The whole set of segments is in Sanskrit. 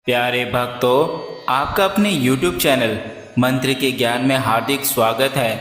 प्यारे भक्तों, आपका अपने YouTube चैनल मंत्र के ज्ञान में हार्दिक स्वागत है।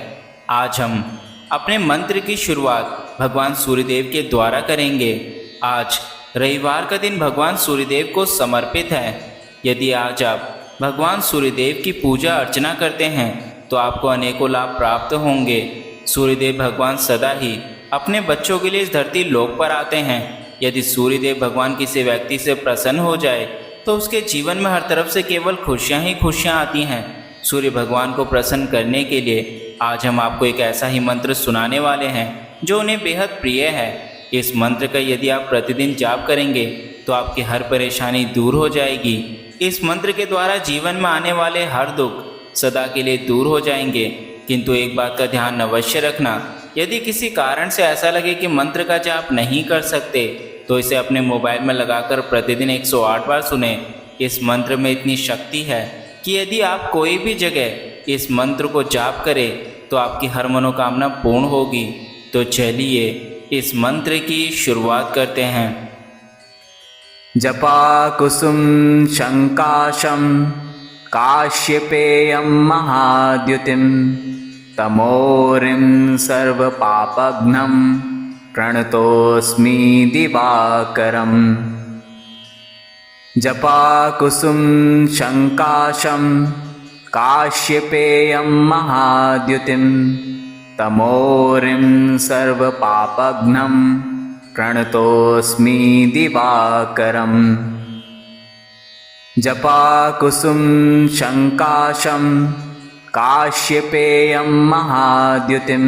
आज हम अपने मंत्र की शुरुआत भगवान सूर्यदेव के द्वारा करेंगे। आज रविवार का दिन भगवान सूर्यदेव को समर्पित है। यदि आज आप भगवान सूर्यदेव की पूजा अर्चना करते हैं तो आपको अनेकों लाभ प्राप्त होंगे। सूर्यदेव भगवान सदा ही अपने बच्चों के लिए इस धरती लोक पर आते हैं। यदि सूर्यदेव भगवान किसी व्यक्ति से प्रसन्न हो जाए तो उसके जीवन में हर तरफ से केवल खुशियां ही खुशियां आती हैं। सूर्य भगवान को प्रसन्न करने के लिए आज हम आपको एक ऐसा ही मंत्र सुनाने वाले हैं जो उन्हें बेहद प्रिय है। इस मंत्र का यदि आप प्रतिदिन जाप करेंगे तो आपकी हर परेशानी दूर हो जाएगी। इस मंत्र के द्वारा जीवन में आने वाले हर दुख सदा के लिए दूर हो जाएंगे। किंतु एक बात का ध्यान अवश्य रखना, यदि किसी कारण से ऐसा लगे कि मंत्र का जाप नहीं कर सकते तो इसे अपने मोबाइल में लगाकर प्रतिदिन 108 बार सुने। इस मंत्र में इतनी शक्ति है कि यदि आप कोई भी जगह इस मंत्र को जाप करें तो आपकी हर मनोकामना पूर्ण होगी। तो चलिए इस मंत्र की शुरुआत करते हैं। जपा कुसुम शंकाशं काश्यपेयं महाद्युतिं तमोरिं सर्वपापघ्नं प्रणतोऽस्मि दिवाकरम्। जपा कुसुम शंकाशं काश्यपेयं महाद्युतिं तमोरिं सर्वपापघ्नं प्रणतोऽस्मि दिवाकरम्। जपा कुसुम शंकाशं काश्यपेयं महाद्युतिं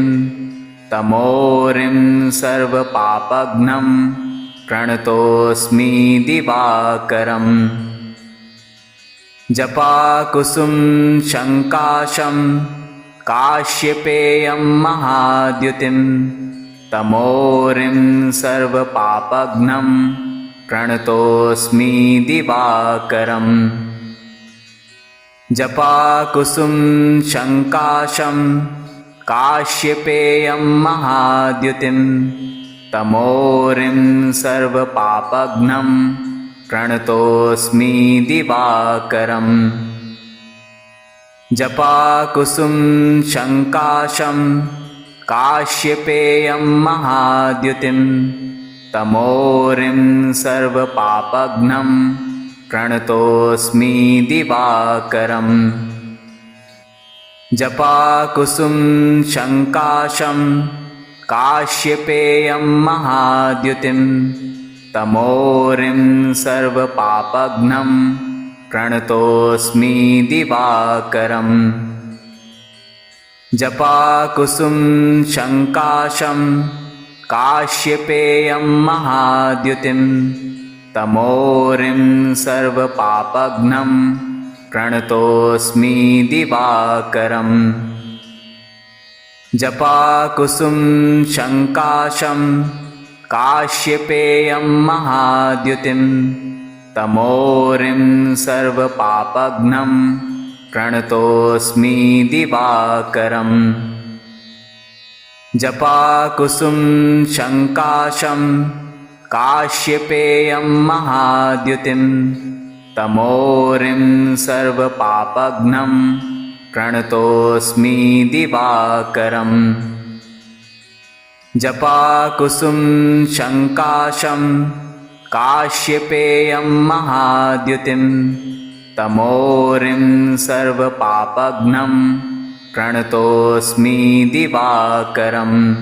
तमोरिं सर्वपापघ्नं प्रणतोऽस्मि दिवाकरम्। जपा कुसुम शंकाशं काश्यपेयं महाद्युतिं तमोरिं सर्वपापघ्नं प्रणतोऽस्मि दिवाकरम्। जपा कुसुम शंकाशं काश्यपेयं महाद्युतिं तमोरिं सर्वपापघ्नं प्रणतोऽस्मि दिवाकरम्। जपा कुसुम शंकाशं काश्यपेयं महाद्युतिं तमोरिं सर्वपापघ्नं प्रणतोऽस्मि दिवाकरम्। जपा कुसुम शंकाशं काश्यपेयं महाद्युतिं तमोरिं सर्वपापघ्नं प्रणतोऽस्मि दिवाकरम्। जपा कुसुम शंकाशं काश्यपेयं महाद्युतिं तमोरिं सर्वपापघ्नं प्रणतोऽस्मि दिवाकरम्। जपा कुसुम शंकाशं काश्यपेयं महाद्युतिं तमोरिं सर्वपापघ्नं प्रणतोऽस्मि दिवाकरम्। जपा कुसुम शंकाशं काश्यपेयं महाद्युतिं तमोरिं सर्वपापघ्नं प्रणतोऽस्मि दिवाकरम्। जपा कुसुम शंकाशं काश्यपेयं महाद्युतिं तमोरिं सर्वपापघ्नं प्रणतोऽस्मि दिवाकरम्।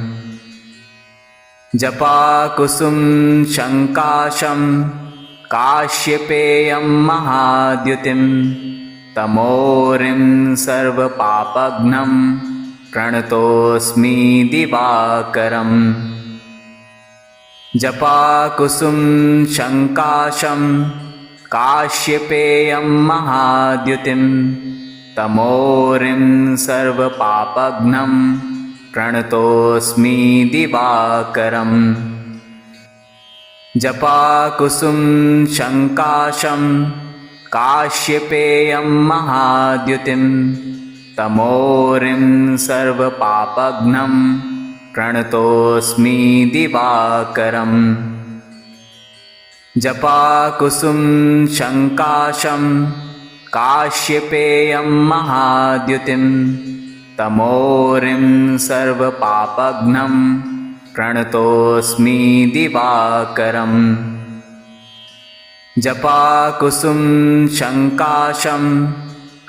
जपा कुसुम शंकाशं काश्यपेयं महाद्युतिं तमोरिं सर्वपापघ्नं प्रणतोऽस्मि दिवाकरम्। जपा कुसुम शंकाशं काश्यपेयं महाद्युतिं तमोरिं सर्वपापघ्नं प्रणतोऽस्मि दिवाकरम्। जपा कुसुम शंकाशं काश्यपेयं महाद्युतिं तमोरिं सर्वपापघ्नं प्रणतोऽस्मि दिवाकरम्। जपाकुसुम शङ्काशं काश्यपेयं महाद्युतिं तमोरिं सर्वपापघ्नं प्रणतोऽस्मि दिवाकरम् जपाकुसुम शङ्काशं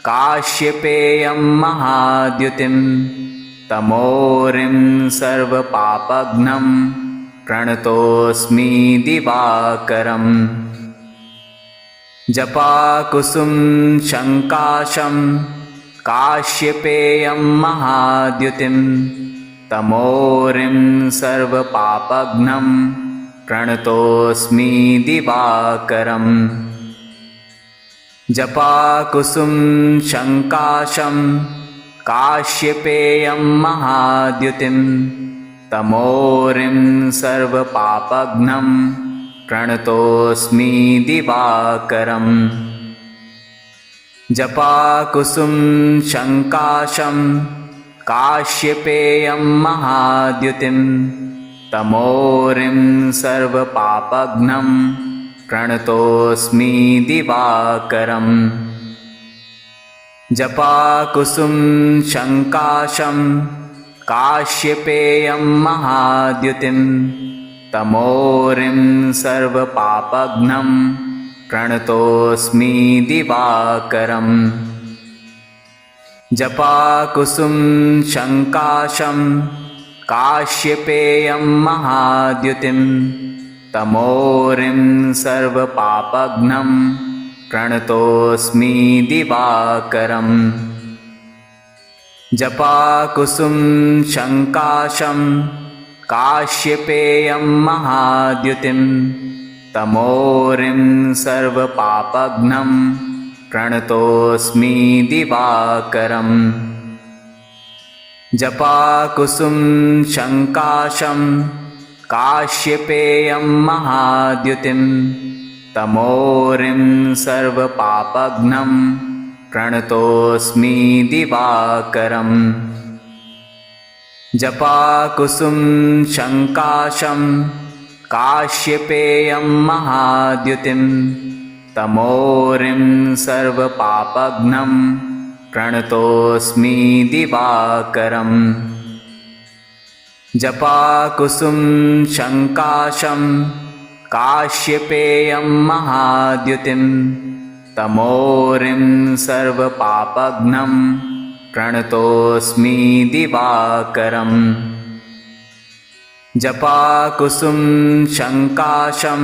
काश्यपेयं महाद्युतिं तमोरिं सर्वपापघ्नं प्रणतोऽस्मि दिवाकरम् जपाकुसुम शङ्काशं काश्यपेयं महाद्युतिं तमोरिं सर्वपापघ्नं प्रणतोऽस्मि दिवाकरम् जपाकुसुम शङ्काशं काश्यपेयं महाद्युतिं तमोरिं सर्वपापघ्नं प्रणतोऽस्मि दिवाकरम् जपाकुसुम शङ्काशं काश्यपेयं महाद्युतिं तमोरिं सर्वपापघ्नं प्रणतोऽस्मि दिवाकरम् जपाकुसुम शङ्काशं काश्यपेयं महाद्युतिं तमोरिं सर्वपापघ्नं प्रणतोऽस्मि दिवाकरम् जपाकुसुम शङ्काशं काश्यपेयं महाद्युतिं तमोरिं सर्वपापघ्नं प्रणतोऽस्मि दिवाकरम् जपाकुसुम शङ्काशं काश्यपेयं महाद्युतिं तमोरिं सर्वपापघ्नं प्रणतोऽस्मि दिवाकरम् जपाकुसुम शङ्काशं काश्यपेयं महाद्युतिं तमोरिं सर्वपापघ्नं प्रणतोऽस्मि दिवाकरम् जपाकुसुम शङ्काशं काश्यपेयं महाद्युतिं तमोरिं सर्वपापघ्नं प्रणतोऽस्मि दिवाकरम् जपाकुसुम शङ्काशं काश्यपेयं महाद्युतिं तमोरिं सर्वपापघ्नं प्रणतोऽस्मि दिवाकरम् जपाकुसुम शङ्काशं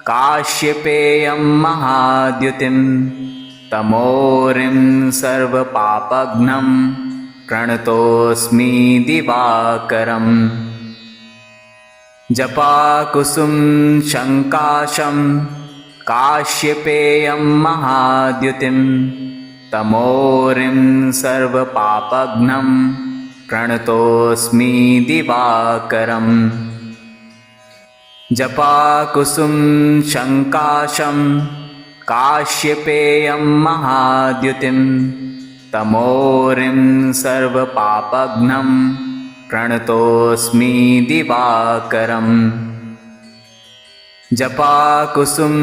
काश्यपेयं महाद्युतिं तमोरिं सर्वपापघ्नं प्रणतोऽस्मि दिवाकरम् जपाकुसुम शङ्काशं काश्यपेयं महाद्युतिं तमोरिं सर्वपापघ्नं प्रणतोऽस्मि दिवाकरम् जपाकुसुम शङ्काशं काश्यपेयं महाद्युतिं तमोरिं सर्वपापघ्नं प्रणतोऽस्मि दिवाकरम् जपाकुसुम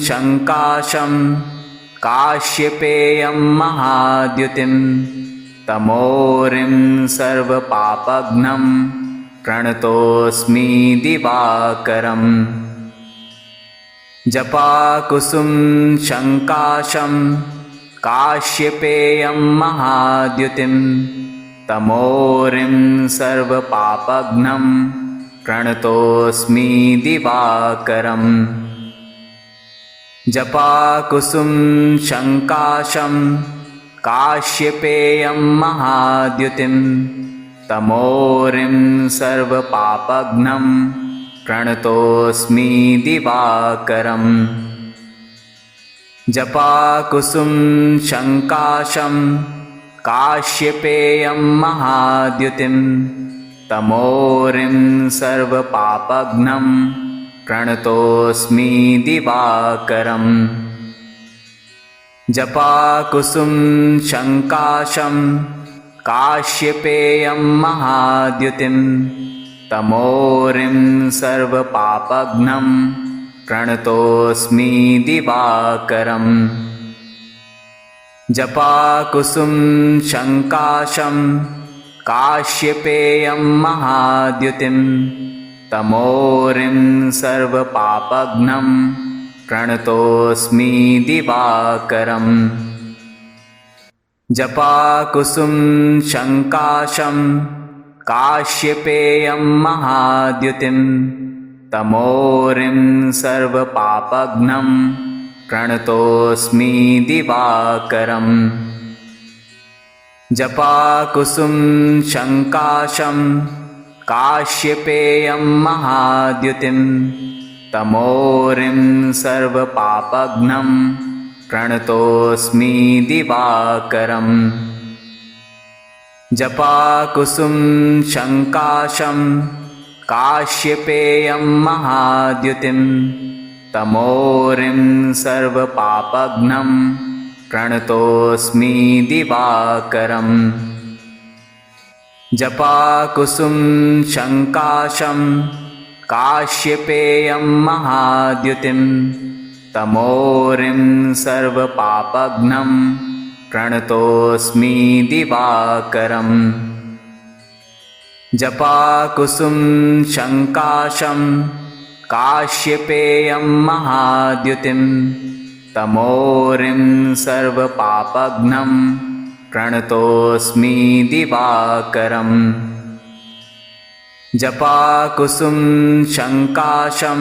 शङ्काशं काश्यपेयं महाद्युतिं तमोरिं सर्वपापघ्नं प्रणतोऽस्मि दिवाकरम् जपाकुसुम शङ्काशं काश्यपेयं महाद्युतिं तमोरिं सर्वपापघ्नं प्रणतोऽस्मि दिवाकरम् जपाकुसुम शङ्काशं काश्यपेयं महाद्युतिं तमोरिं सर्वपापघ्नं प्रणतोऽस्मि दिवाकरम् जपाकुसुम शङ्काशं काश्यपेयं महाद्युतिं तमोरिं सर्वपापघ्नं प्रणतोऽस्मि दिवाकरम् जपाकुसुम शङ्काशं काश्यपेयं महाद्युतिं तमोरिं सर्वपापघ्नं प्रणतोऽस्मि दिवाकरम् जपाकुसुम शङ्काशं काश्यपेयं महाद्युतिं तमोरिं सर्वपापघ्नं प्रणतोऽस्मि दिवाकरम् जपाकुसुम शङ्काशं काश्यपेयं महाद्युतिं तमोरिं सर्वपापघ्नं प्रणतोऽस्मि दिवाकरम् जपाकुसुम शङ्काशं काश्यपेयं महाद्युतिं तमोरिं सर्वपापघ्नं प्रणतोऽस्मि दिवाकरम् जपाकुसुम शङ्काशं काश्यपेयं महाद्युतिं तमोरिं सर्वपापघ्नं प्रणतोऽस्मि दिवाकरम् जपाकुसुम शङ्काशं काश्यपेयं महाद्युतिं तमोरिं सर्वपापघ्नं प्रणतोऽस्मि दिवाकरम् जपाकुसुम शङ्काशं काश्यपेयं महाद्युतिं तमोरिं सर्वपापघ्नं प्रणतोऽस्मि दिवाकरम् जपाकुसुम शङ्काशं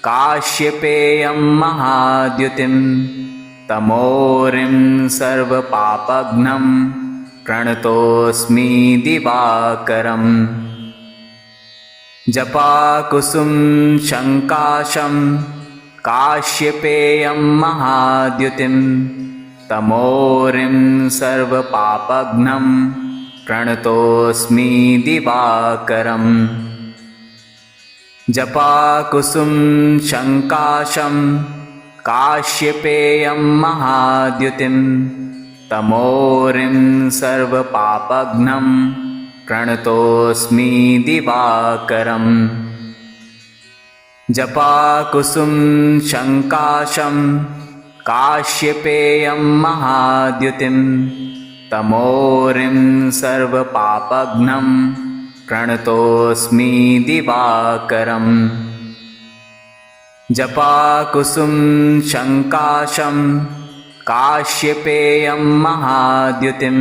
काश्यपेयं महाद्युतिं तमोरिं सर्वपापघ्नं प्रणतोऽस्मि दिवाकरम् जपाकुसुम शङ्काशं काश्यपेयं महाद्युतिं तमोरिं सर्वपापघ्नं प्रणतोऽस्मि दिवाकरम् जपाकुसुम शङ्काशं काश्यपेयं महाद्युतिं तमोरिं सर्वपापघ्नं प्रणतोऽस्मि दिवाकरम् जपाकुसुम शङ्काशं काश्यपेयं महाद्युतिं तमोरिं सर्वपापघ्नं प्रणतोऽस्मि दिवाकरम् जपाकुसुम शङ्काशं काश्यपेयं महाद्युतिं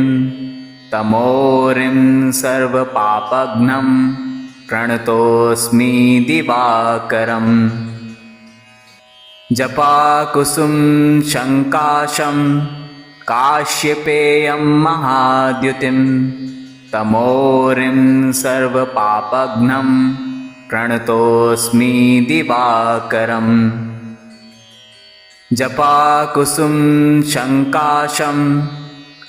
तमोरिं सर्वपापघ्नं प्रणतोऽस्मि दिवाकरम् जपाकुसुम शङ्काशं काश्यपेयं महाद्युतिं तमोरिं सर्वपापघ्नं प्रणतोऽस्मि दिवाकरम् जपाकुसुम शङ्काशं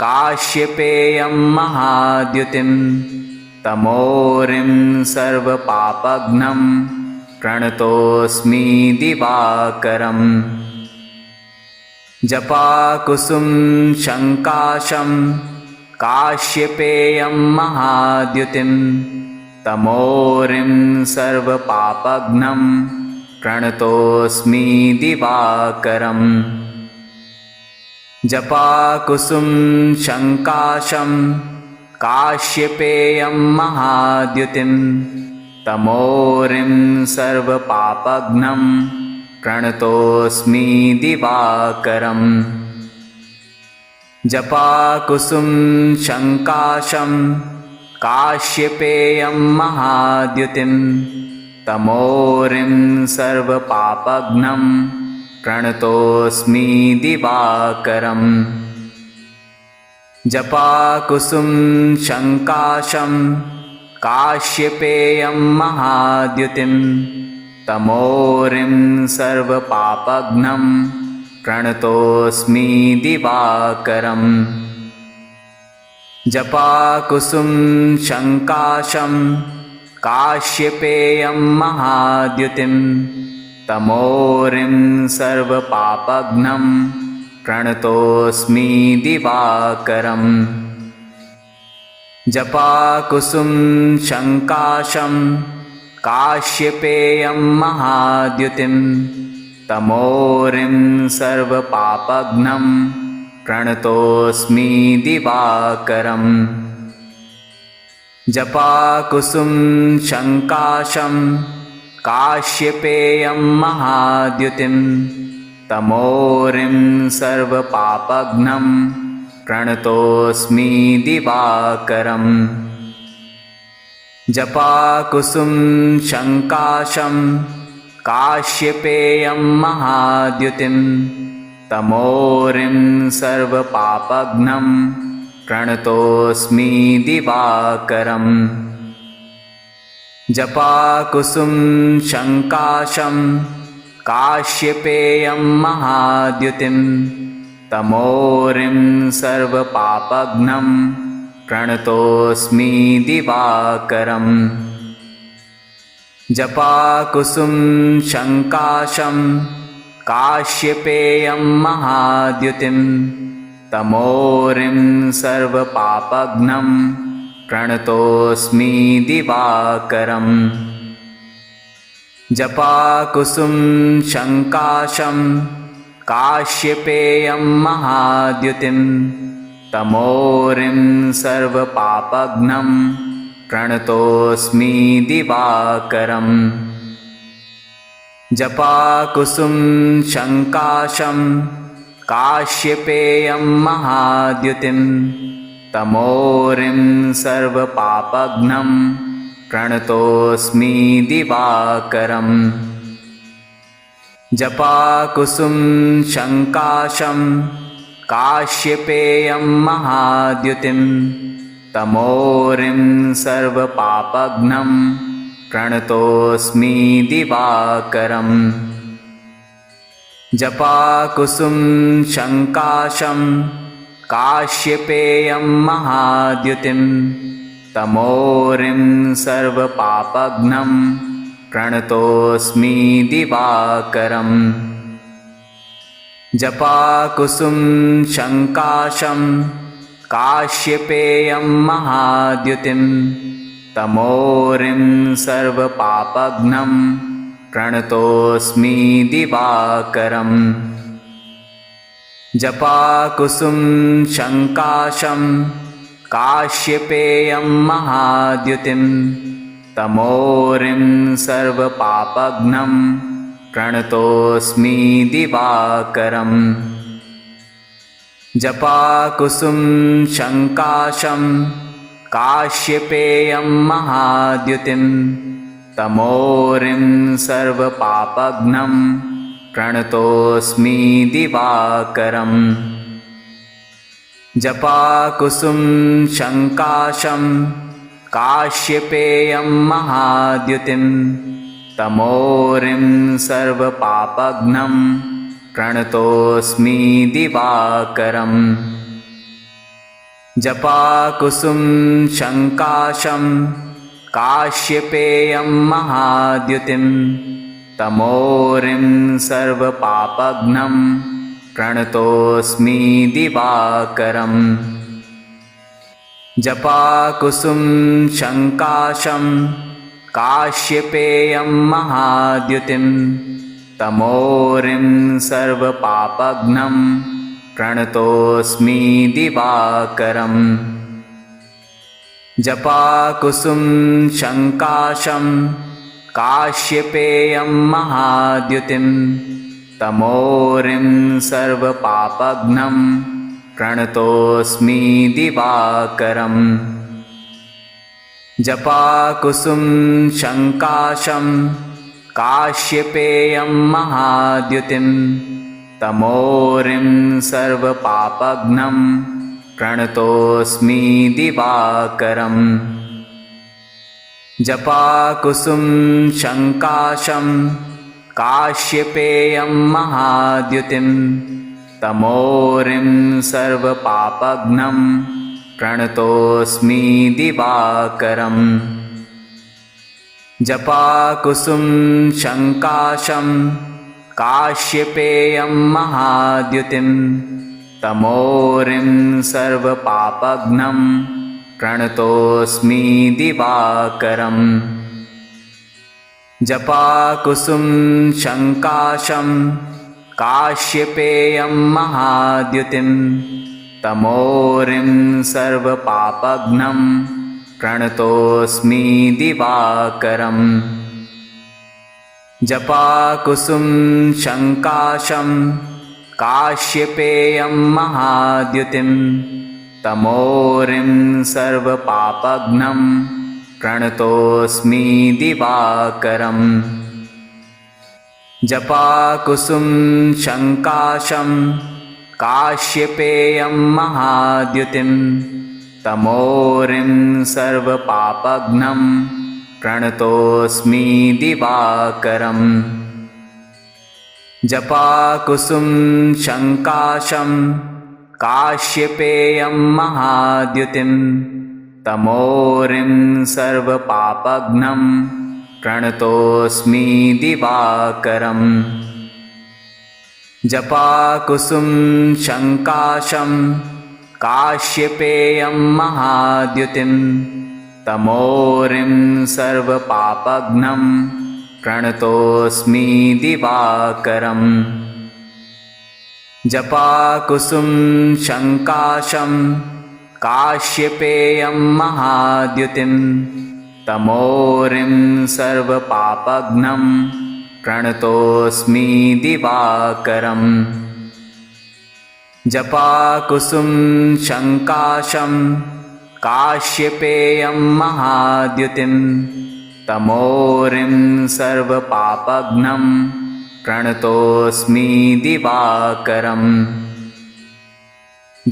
काश्यपेयं महाद्युतिं तमोरिं सर्वपापघ्नं प्रणतोऽस्मि दिवाकरम् जपाकुसुम शङ्काशं काश्यपेयं महाद्युतिं तमोरिं सर्वपापघ्नं प्रणतोऽस्मि दिवाकरम् जपाकुसुम शङ्काशं काश्यपेयं महाद्युतिं तमोरिं सर्वपापघ्नं प्रणतोऽस्मि दिवाकरम् जपाकुसुम शङ्काशं काश्यपेयं महाद्युतिं तमोरिं सर्वपापघ्नं प्रणतोऽस्मि दिवाकरम् जपाकुसुम शङ्काशं काश्यपेयं महाद्युतिं तमोरिं सर्वपापघ्नं प्रणतोऽस्मि दिवाकरम् जपाकुसुम शङ्काशं काश्यपेयं महाद्युतिं तमोरिं सर्वपापघ्नं प्रणतोऽस्मि दिवाकरम् जपाकुसुम शङ्काशं काश्यपेयं महाद्युतिं तमोरिं सर्वपापघ्नं प्रणतोऽस्मि दिवाकरम् जपाकुसुम शङ्काशं काश्यपेयं महाद्युतिं तमोरिं सर्वपापघ्नं प्रणतोऽस्मि दिवाकरम् जपाकुसुम शङ्काशं काश्यपेयं महाद्युतिं तमोरिं सर्वपापघ्नं प्रणतोऽस्मि दिवाकरम् जपाकुसुम शङ्काशं काश्यपेयं महाद्युतिं तमोरिं सर्वपापघ्नं प्रणतोऽस्मि दिवाकरम् जपाकुसुम शङ्काशं काश्यपेयं महाद्युतिं तमोरिं सर्वपापघ्नं प्रणतोऽस्मि दिवाकरम् जपाकुसुम शङ्काशं काश्यपेयं महाद्युतिं तमोरिं सर्वपापघ्नं प्रणतोऽस्मि दिवाकरम् जपाकुसुम शङ्काशं काश्यपेयं महाद्युतिं तमोरिं सर्वपापघ्नं प्रणतोऽस्मि दिवाकरम् जपाकुसुम शङ्काशं काश्यपेयं महाद्युतिं तमोरिं सर्वपापघ्नं प्रणतोऽस्मि दिवाकरम् जपाकुसुम शङ्काशं काश्यपेयं महाद्युतिं तमोरिं सर्वपापघ्नं प्रणतोऽस्मि दिवाकरम् जपाकुसुम शङ्काशं काश्यपेयं महाद्युतिं तमोरिं सर्वपापघ्नं प्रणतोऽस्मि दिवाकरम् जपाकुसुम शङ्काशं काश्यपेयं महाद्युतिं तमोरिं सर्वपापघ्नं प्रणतोऽस्मि दिवाकरम् जपाकुसुम शङ्काशं काश्यपेयं महाद्युतिं तमोरिं सर्वपापघ्नं प्रणतोऽस्मि दिवाकरम् जपाकुसुम शङ्काशं काश्यपेयं महाद्युतिं तमोरिं सर्वपापघ्नं प्रणतोऽस्मि दिवाकरम् जपाकुसुम शङ्काशं काश्यपेयं महाद्युतिं तमोरिं सर्वपापघ्नं प्रणतोऽस्मि दिवाकरम् जपाकुसुम शङ्काशं काश्यपेयं महाद्युतिं तमोरिं सर्वपापघ्नं प्रणतोऽस्मि दिवाकरम् जपाकुसुम शङ्काशं काश्यपेयं महाद्युतिं तमोरिं सर्वपापघ्नं प्रणतोऽस्मि दिवाकरम् जपाकुसुम शङ्काशं काश्यपेयं महाद्युतिं तमोरिं सर्वपापघ्नं प्रणतोऽस्मि दिवाकरम् जपाकुसुम शङ्काशं काश्यपेयं महाद्युतिं तमोरिं सर्वपापघ्नं प्रणतोऽस्मि दिवाकरम् जपाकुसुम शङ्काशं काश्यपेयं महाद्युतिं तमोरिं सर्वपापघ्नं प्रणतोऽस्मि दिवाकरम् जपाकुसुम शङ्काशं काश्यपेयं महाद्युतिं तमोरिं सर्वपापघ्नं प्रणतोऽस्मि दिवाकरम् जपाकुसुम शङ्काशं काश्यपेयं महाद्युतिं तमोरिं सर्वपापघ्नं प्रणतोऽस्मि दिवाकरम् जपाकुसुम शङ्काशं काश्यपेयं महाद्युतिं तमोरिं सर्वपापघ्नं प्रणतोऽस्मि दिवाकरम् जपाकुसुम शङ्काशं काश्यपेयं महाद्युतिं तमोरिं सर्वपापघ्नं प्रणतोऽस्मि दिवाकरम् जपाकुसुम शङ्काशं काश्यपेयं महाद्युतिं तमोरिं सर्वपापघ्नं प्रणतोऽस्मि दिवाकरम् जपाकुसुम शङ्काशं काश्यपेयं महाद्युतिं तमोरिं सर्वपापघ्नं प्रणतोऽस्मि दिवाकरम् जपाकुसुम शङ्काशं काश्यपेयं महाद्युतिं तमोरिं सर्वपापघ्नं प्रणतोऽस्मि दिवाकरम्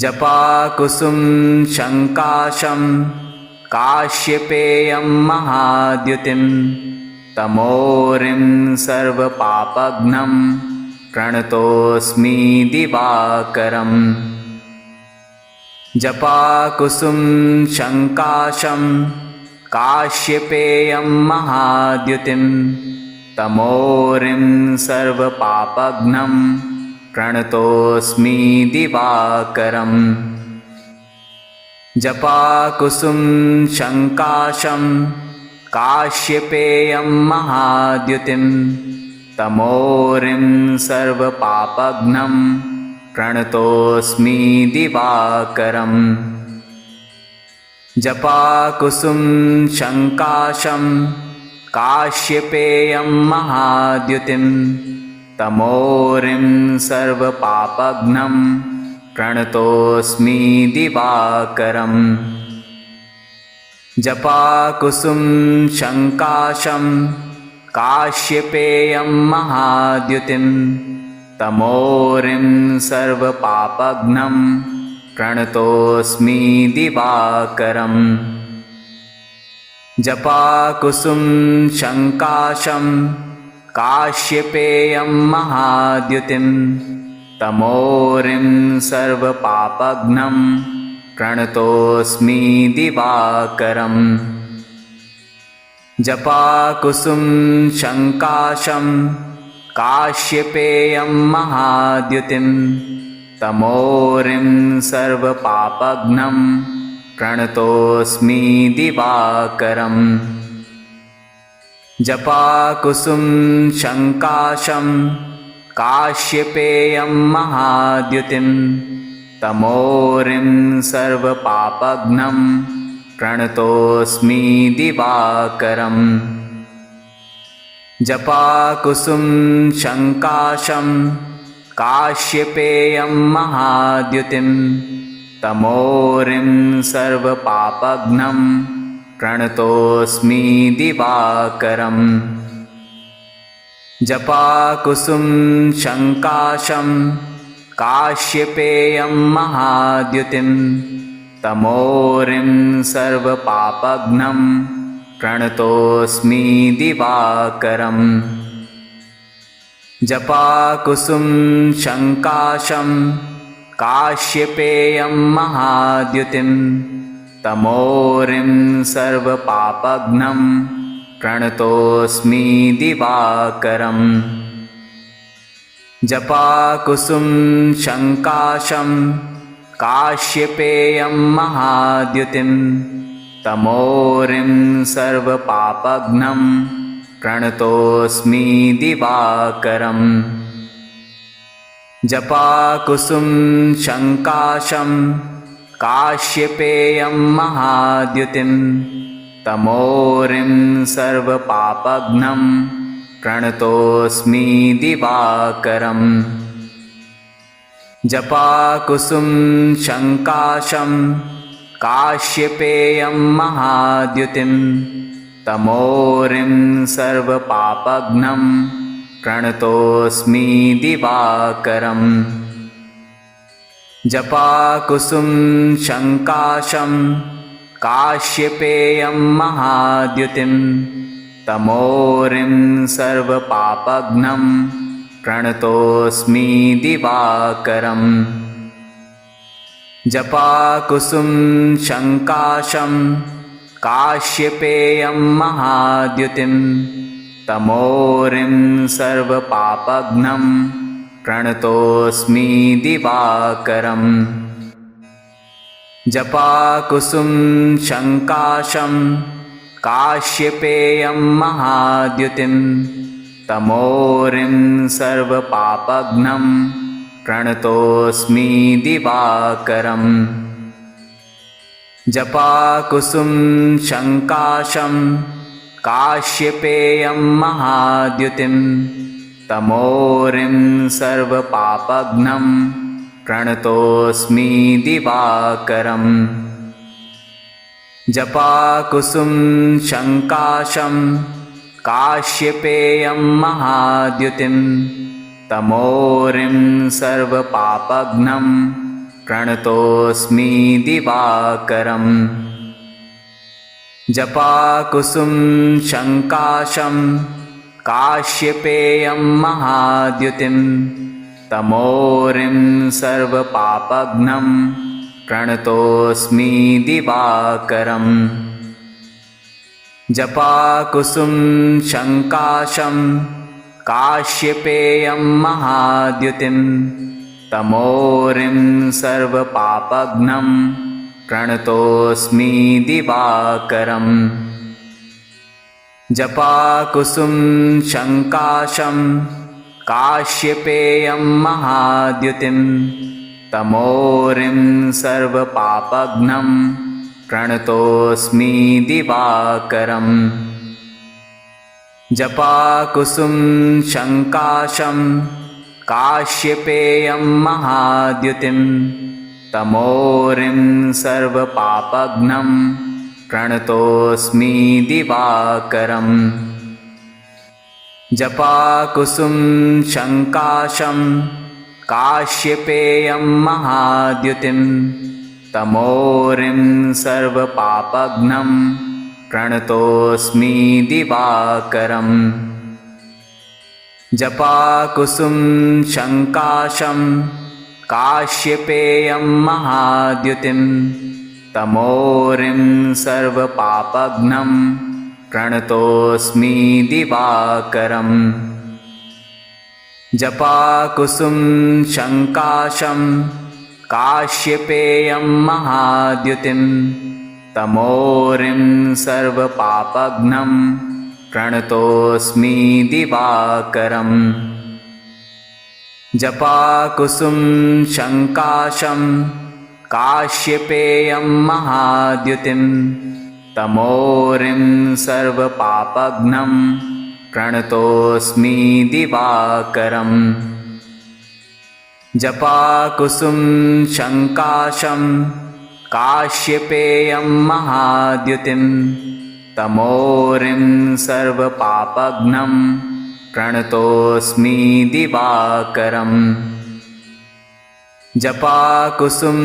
जपाकुसुम शङ्काशं काश्यपेयं महाद्युतिं तमोरिं सर्वपापघ्नं प्रणतोऽस्मि दिवाकरम् जपाकुसुम शङ्काशं काश्यपेयं महाद्युतिं तमोरिं सर्वपापघ्नं प्रणतोऽस्मि दिवाकरम् जपाकुसुम शङ्काशं काश्यपेयं महाद्युतिं तमोरिं सर्वपापघ्नं प्रणतोऽस्मि दिवाकरम् जपाकुसुम शङ्काशं काश्यपेयं महाद्युतिं तमोरिं सर्वपापघ्नं प्रणतोऽस्मि दिवाकरम् जपाकुसुम शङ्काशं काश्यपेयं महाद्युतिं तमोरिं सर्वपापघ्नं प्रणतोऽस्मि दिवाकरम् जपाकुसुम शङ्काशं काश्यपेयं महाद्युतिं तमोरिं सर्वपापघ्नं प्रणतोऽस्मि दिवाकरम् जपाकुसुम शङ्काशं काश्यपेयं महाद्युतिं तमोरिं सर्वपापघ्नं प्रणतोऽस्मि दिवाकरम् जपाकुसुम शङ्काशं काश्यपेयं महाद्युतिं तमोरिं सर्वपापघ्नं प्रणतोऽस्मि दिवाकरम् जपाकुसुम शङ्काशं काश्यपेयं महाद्युतिं तमोरिं सर्वपापघ्नं प्रणतोऽस्मि दिवाकरम् जपाकुसुम शङ्काशं काश्यपेयं महाद्युतिं तमोरिं सर्वपापघ्नं प्रणतोऽस्मि दिवाकरम् जपाकुसुम शङ्काशं काश्यपेयं महाद्युतिं तमोरिं सर्वपापघ्नं प्रणतोऽस्मि दिवाकरम् जपाकुसुम शङ्काशं काश्यपेयं महाद्युतिं तमोरिं सर्वपापघ्नं प्रणतोऽस्मि दिवाकरम् जपाकुसुम शङ्काशं काश्यपेयं महाद्युतिं तमोरिं सर्वपापघ्नं प्रणतोऽस्मि दिवाकरम् जपाकुसुम शङ्काशं काश्यपेयं महाद्युतिं तमोरिं सर्वपापघ्नं प्रणतोऽस्मि दिवाकरम् जपाकुसुम शङ्काशं काश्यपेयं महाद्युतिं तमोरिं सर्वपापघ्नं प्रणतोऽस्मि दिवाकरम् जपाकुसुम शङ्काशं काश्यपेयं महाद्युतिं तमोरिं सर्वपापघ्नं प्रणतोऽस्मि दिवाकरम् जपाकुसुम शङ्काशं काश्यपेयं महाद्युतिं तमोरिं सर्वपापघ्नं प्रणतोऽस्मि दिवाकरम् जपाकुसुम शङ्काशं काश्यपेयं महाद्युतिं तमोरिं सर्वपापघ्नं प्रणतोऽस्मि दिवाकरम् जपाकुसुम शङ्काशं काश्यपेयं महाद्युतिं तमोरिं सर्वपापघ्नं प्रणतोऽस्मि दिवाकरम् जपाकुसुम शङ्काशं काश्यपेयं महाद्युतिं तमोरिं सर्वपापघ्नं प्रणतोऽस्मि दिवाकरम् जपाकुसुम शङ्काशं काश्यपेयं महाद्युतिं तमोरिं सर्वपापघ्नं प्रणतोऽस्मि दिवाकरम् जपाकुसुम शङ्काशं काश्यपेयं महाद्युतिं तमोरिं सर्वपापघ्नं प्रणतोऽस्मि दिवाकरम् जपाकुसुम शङ्काशं काश्यपेयं महाद्युतिं तमोरिं सर्वपापघ्नं प्रणतोऽस्मि दिवाकरम् जपाकुसुम शङ्काशं काश्यपेयं महाद्युतिं तमोरिं सर्वपापघ्नं प्रणतोऽस्मि दिवाकरम् जपाकुसुम शङ्काशं काश्यपेयं महाद्युतिं तमोरिं सर्वपापघ्नं प्रणतोऽस्मि दिवाकरम् जपाकुसुम शङ्काशं काश्यपेयं महाद्युतिं तमोरिं सर्वपापघ्नं प्रणतोऽस्मि दिवाकरम् जपाकुसुम शङ्काशं काश्यपेयं महाद्युतिं तमोरिं सर्वपापघ्नं प्रणतोऽस्मि दिवाकरम् जपाकुसुम शङ्काशं काश्यपेयं महाद्युतिं तमोरिं सर्वपापघ्नं प्रणतोऽस्मि दिवाकरम् जपाकुसुम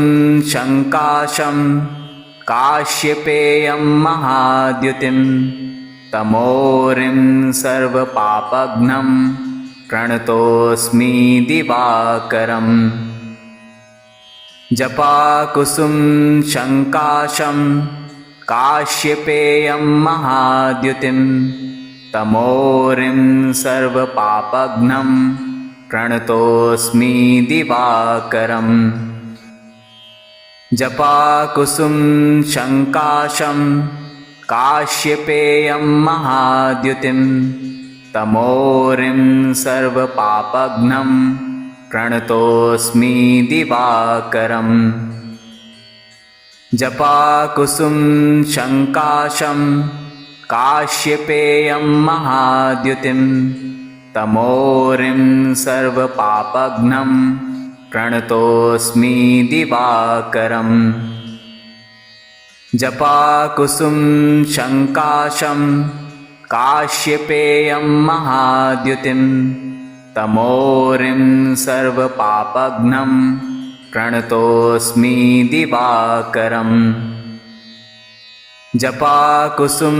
शङ्काशं काश्यपेयं महाद्युतिं तमोरिं सर्वपापघ्नं प्रणतोऽस्मि दिवाकरम् जपाकुसुम शङ्काशं काश्यपेयं महाद्युतिं तमोरिं सर्वपापघ्नं प्रणतोऽस्मि दिवाकरम् जपाकुसुम शङ्काशं काश्यपेयं महाद्युतिं तमोरिं सर्वपापघ्नं प्रणतोऽस्मि दिवाकरम् जपाकुसुम शङ्काशं काश्यपेयं महाद्युतिं तमोरिं सर्वपापघ्नं प्रणतोऽस्मि दिवाकरम् जपाकुसुम शङ्काशं काश्यपेयं महाद्युतिं तमोरिं सर्वपापघ्नं प्रणतोऽस्मि दिवाकरम् जपाकुसुम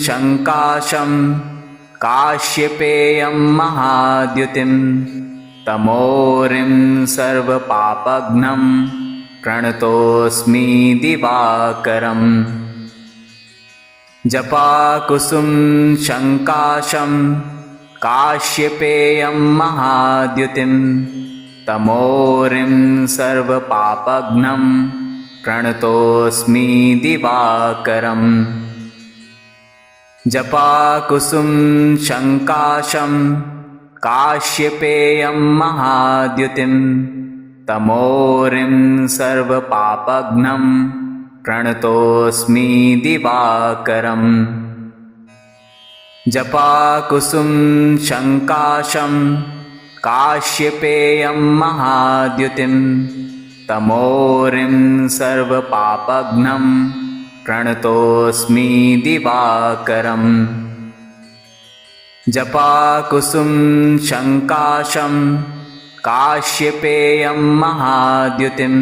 शङ्काशं काश्यपेयं महाद्युतिं तमोरिं सर्वपापघ्नं प्रणतोऽस्मि दिवाकरम् जपाकुसुम शङ्काशं काश्यपेयं महाद्युतिं तमोरिं सर्वपापघ्नं प्रणतोऽस्मि दिवाकरम् जपाकुसुम शङ्काशं काश्यपेयं महाद्युतिं तमोरिं सर्वपापघ्नं प्रणतोऽस्मि दिवाकरम् जपाकुसुम शङ्काशं काश्यपेयं महाद्युतिं तमोरिं सर्वपापघ्नं प्रणतोऽस्मि दिवाकरम् जपाकुसुम शङ्काशं काश्यपेयं महाद्युतिं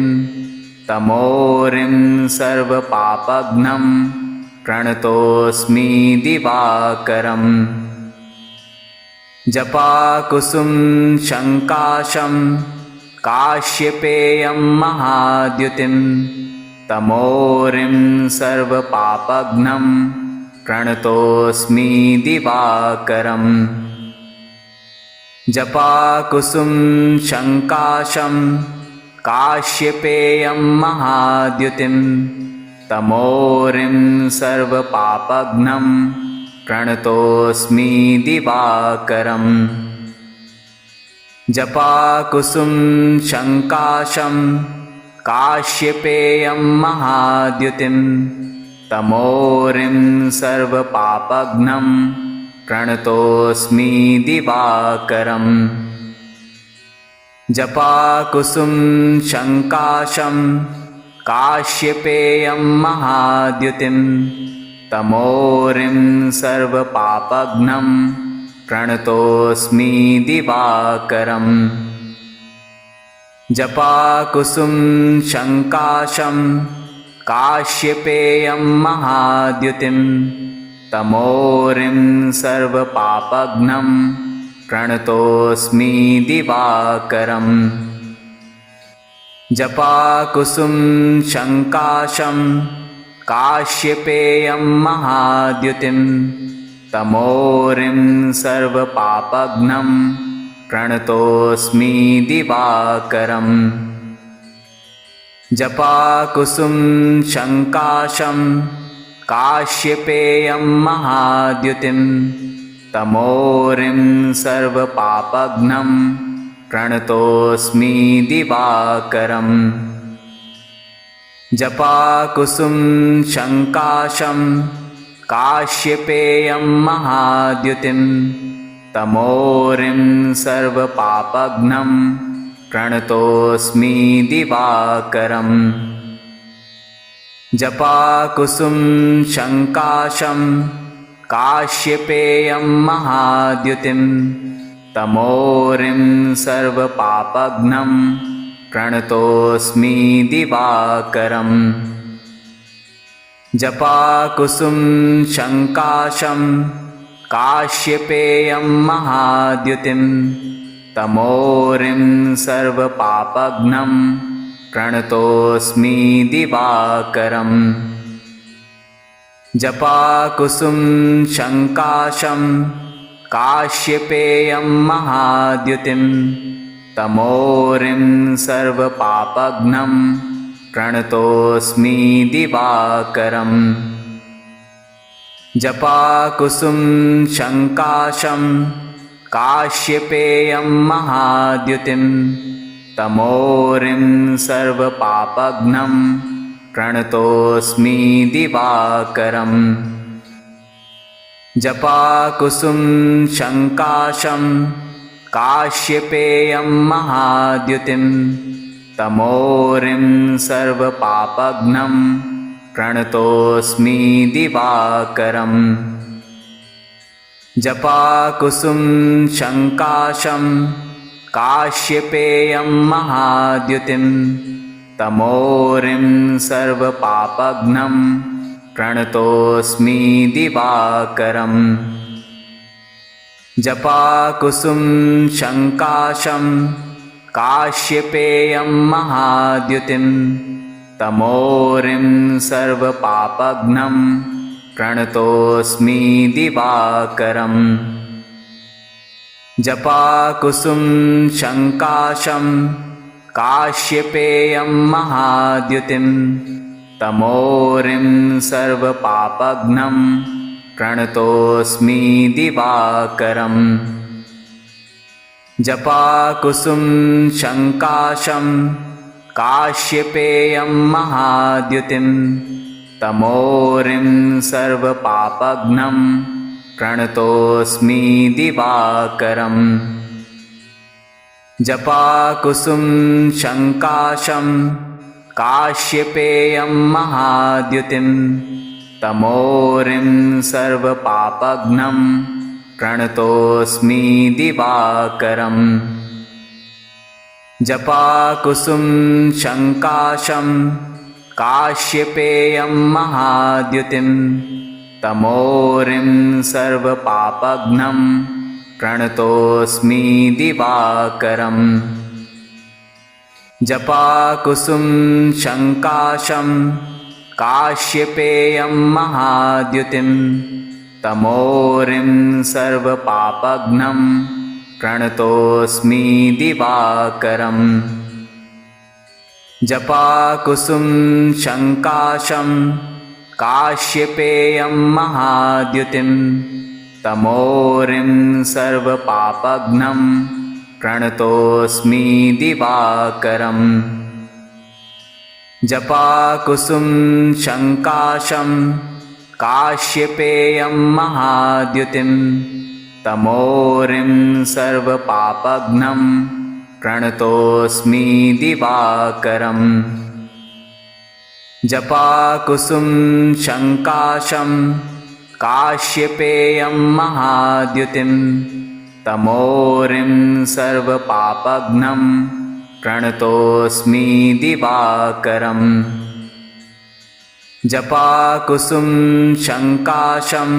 तमोरिं सर्वपापघ्नं प्रणतोऽस्मि दिवाकरम् जपाकुसुम शङ्काशं काश्यपेयं महाद्युतिं तमोरिं सर्वपापघ्नं प्रणतोऽस्मि दिवाकरम् जपाकुसुम शङ्काशं काश्यपेयं महाद्युतिं तमोरिं सर्वपापघ्नं प्रणतोऽस्मि दिवाकरम् जपाकुसुम शङ्काशं काश्यपेयं महाद्युतिं तमोरिं सर्वपापघ्नं प्रणतोऽस्मि दिवाकरम् जपाकुसुम शङ्काशं काश्यपेयं महाद्युतिं तमोरिं सर्वपापघ्नं प्रणतोऽस्मि दिवाकरम् जपाकुसुम शङ्काशं काश्यपेयं महाद्युतिं तमोरिं सर्वपापघ्नं प्रणतोऽस्मि दिवाकरम् जपाकुसुम शङ्काशं काश्यपेयं महाद्युतिं तमोरिं सर्वपापघ्नं प्रणतोऽस्मि दिवाकरम् जपाकुसुम शङ्काशं काश्यपेयं महाद्युतिं तमोरिं सर्वपापघ्नं प्रणतोऽस्मि दिवाकरम् जपाकुसुम शङ्काशं काश्यपेयं महाद्युतिं तमोरिं सर्वपापघ्नं प्रणतोऽस्मि दिवाकरम् जपाकुसुम शङ्काशं काश्यपेयं महाद्युतिं तमोरिं सर्वपापघ्नं प्रणतोऽस्मि दिवाकरम् जपाकुसुम शङ्काशं काश्यपेयं महाद्युतिं तमोरिं सर्वपापघ्नं प्रणतोऽस्मि दिवाकरम् जपाकुसुम शङ्काशं काश्यपेयं महाद्युतिं तमोरिं सर्वपापघ्नं प्रणतोऽस्मि दिवाकरम् जपाकुसुम शङ्काशं काश्यपेयं महाद्युतिं तमोरिं सर्वपापघ्नं प्रणतोऽस्मि दिवाकरम् जपाकुसुम शङ्काशं काश्यपेयं महाद्युतिं तमोरिं सर्वपापघ्नं प्रणतोऽस्मि दिवाकरम् जपाकुसुम शङ्काशं काश्यपेयं महाद्युतिं तमोरिं सर्वपापघ्नं प्रणतोऽस्मि दिवाकरम् जपाकुसुम शङ्काशं काश्यपेयं महाद्युतिं तमोरिं सर्वपापघ्नं प्रणतोऽस्मि दिवाकरम् जपाकुसुम शङ्काशं काश्यपेयं महाद्युतिं तमोरिं सर्वपापघ्नं प्रणतोऽस्मि दिवाकरम् जपाकुसुम शङ्काशं काश्यपेयं महाद्युतिं तमोरिं सर्वपापघ्नं प्रणतोऽस्मि दिवाकरम् जपाकुसुम शङ्काशं काश्यपेयं महाद्युतिं तमोरिं सर्वपापघ्नं प्रणतोऽस्मि दिवाकरम् जपाकुसुम शङ्काशं काश्यपेयं महाद्युतिं तमोरिं सर्वपापघ्नं प्रणतोऽस्मि दिवाकरम् जपाकुसुम शङ्काशं काश्यपेयं महाद्युतिं तमोरिं सर्वपापघ्नं प्रणतोऽस्मि दिवाकरम् जपाकुसुम शङ्काशं काश्यपेयं महाद्युतिं तमोरिं सर्वपापघ्नं प्रणतोऽस्मि दिवाकरम् जपाकुसुम शङ्काशं काश्यपेयं महाद्युतिं तमोरिं सर्वपापघ्नं प्रणतोऽस्मि दिवाकरम् जपाकुसुम शङ्काशं काश्यपेयं महाद्युतिं तमोरिं सर्वपापघ्नं प्रणतोऽस्मि दिवाकरम् जपाकुसुम शङ्काशं